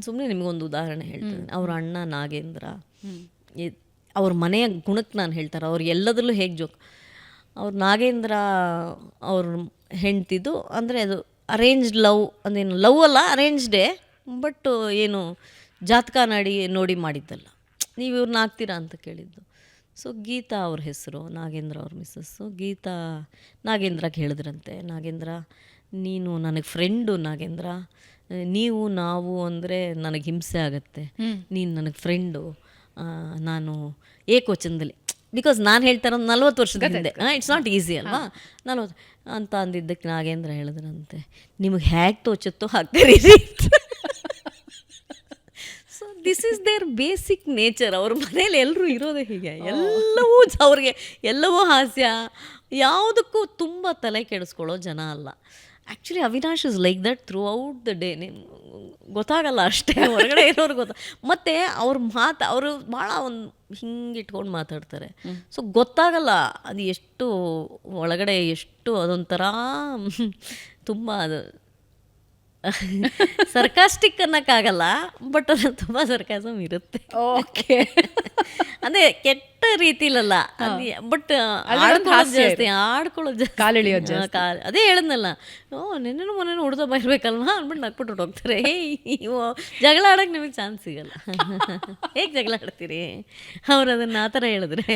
ಸುಮ್ಮನೆ ನಿಮಗೊಂದು ಉದಾಹರಣೆ ಹೇಳ್ತೀನಿ. ಅವ್ರ ಅಣ್ಣ ನಾಗೇಂದ್ರ, ಅವ್ರ ಮನೆಯ ಗುಣಕ್ಕೆ ನಾನು ಹೇಳ್ತಾರೆ, ಅವ್ರು ಎಲ್ಲದರಲ್ಲೂ ಹೇಗೆ ಜೋಕ್. ಅವ್ರು ನಾಗೇಂದ್ರ ಅವ್ರ ಹೆಂಡ್ತಿದ್ದು ಅಂದರೆ ಅದು ಅರೇಂಜ್ಡ್ ಲವ್, ಅಂದೇನು ಲವ್ ಅಲ್ಲ, ಅರೇಂಜ್ಡೇ, ಬಟ್ ಏನು ಜಾತಕ ನೋಡಿ ಮಾಡಿದ್ದಲ್ಲ. ನೀವು ಇವ್ರನ್ನ ಆಗ್ತೀರಾ ಅಂತ ಕೇಳಿದ್ದು. ಸೊ ಗೀತಾ ಅವ್ರ ಹೆಸರು, ನಾಗೇಂದ್ರ ಅವ್ರ ಮಿಸ್ಸಸ್ಸು. ಗೀತಾ ನಾಗೇಂದ್ರಕ್ಕೆ ಹೇಳಿದ್ರಂತೆ, ನಾಗೇಂದ್ರ ನೀನು ನನಗೆ ಫ್ರೆಂಡು, ನಾಗೇಂದ್ರ ನೀವು ನಾವು ಅಂದರೆ ನನಗೆ ಹಿಂಸೆ ಆಗುತ್ತೆ, ನೀನು ನನಗೆ ಫ್ರೆಂಡು, ನಾನು ಏಕವಚನದಲ್ಲಿ, ಬಿಕಾಸ್ ನಾನು ಹೇಳ್ತಾ ಇರೋದು 40 ವರ್ಷದ ಹಿಂದೆ, ಇಟ್ಸ್ ನಾಟ್ ಈಸಿ ಅಲ್ವಾ, 40 ಅಂತ ಅಂದಿದ್ದಕ್ಕೆ ನಾಗೇಂದ್ರ ಹೇಳಿದ್ರಂತೆ, ನಿಮಗೆ ಹೇಗೆ ತೋಚುತ್ತೋ ಹಾಕ್ತೀರಿ. So this is their basic nature. ಅವ್ರ ಮನೇಲಿ ಎಲ್ಲರೂ ಇರೋದೇ ಹೀಗೆ, ಎಲ್ಲವೂ ಅವ್ರಿಗೆ ಎಲ್ಲವೂ ಹಾಸ್ಯ, ಯಾವುದಕ್ಕೂ ತುಂಬ ತಲೆ ಕೆಡಿಸ್ಕೊಳ್ಳೋ ಜನ ಅಲ್ಲ. Actually Avinash is like that through out the day. ಗೊತ್ತಾಗಲ್ಲ ಅಷ್ಟೇ, ಹೊರಗಡೆ ಇರೋರು ಮತ್ತು ಅವ್ರ ಅವರು ಭಾಳ ಒಂದು ಹಿಂಗೆ ಇಟ್ಕೊಂಡು ಮಾತಾಡ್ತಾರೆ. ಸೊ ಗೊತ್ತಾಗಲ್ಲ ಅದು ಎಷ್ಟು ಒಳಗಡೆ ಎಷ್ಟು ಅದೊಂಥರ ತುಂಬ ಅದು ಸರ್ಕಾಸ್ಟಿಕ್ ಅನ್ನೋಕ್ಕಾಗಲ್ಲ, ಬಟ್ ಅದು ತುಂಬ ಸರ್ಕಾಸಮ್ ಇರುತ್ತೆ. ಓಕೆ, ಅದೇ ಕೆಟ್ಟ ರೀತಿಲಲ್ಲ, ಬಟ್ ಆಡ್ಕೊಳ್ಳೋದು ಜಾಸ್ತಿ. ಅದೇ ಹೇಳಿದ್ನಲ್ಲ, ನೆನ್ನೆನೂ ಮೊನ್ನೆ ಹುಡ್ದ ಬರಬೇಕಲ್ವಾ ಅಂದ್ಬಿಟ್ಟು ನಕ್ಬಿಟ್ಟು ಹೋಗ್ತಾರೆ. ಜಗಳ ಆಡೋಕ್ಕೆ ನಿಮಗೆ ಚಾನ್ಸ್ ಸಿಗಲ್ಲ. ಹೇಗೆ ಜಗಳ ಆಡ್ತೀರಿ ಅವ್ರು ಅದನ್ನು ಆ ಥರ ಹೇಳಿದ್ರೆ?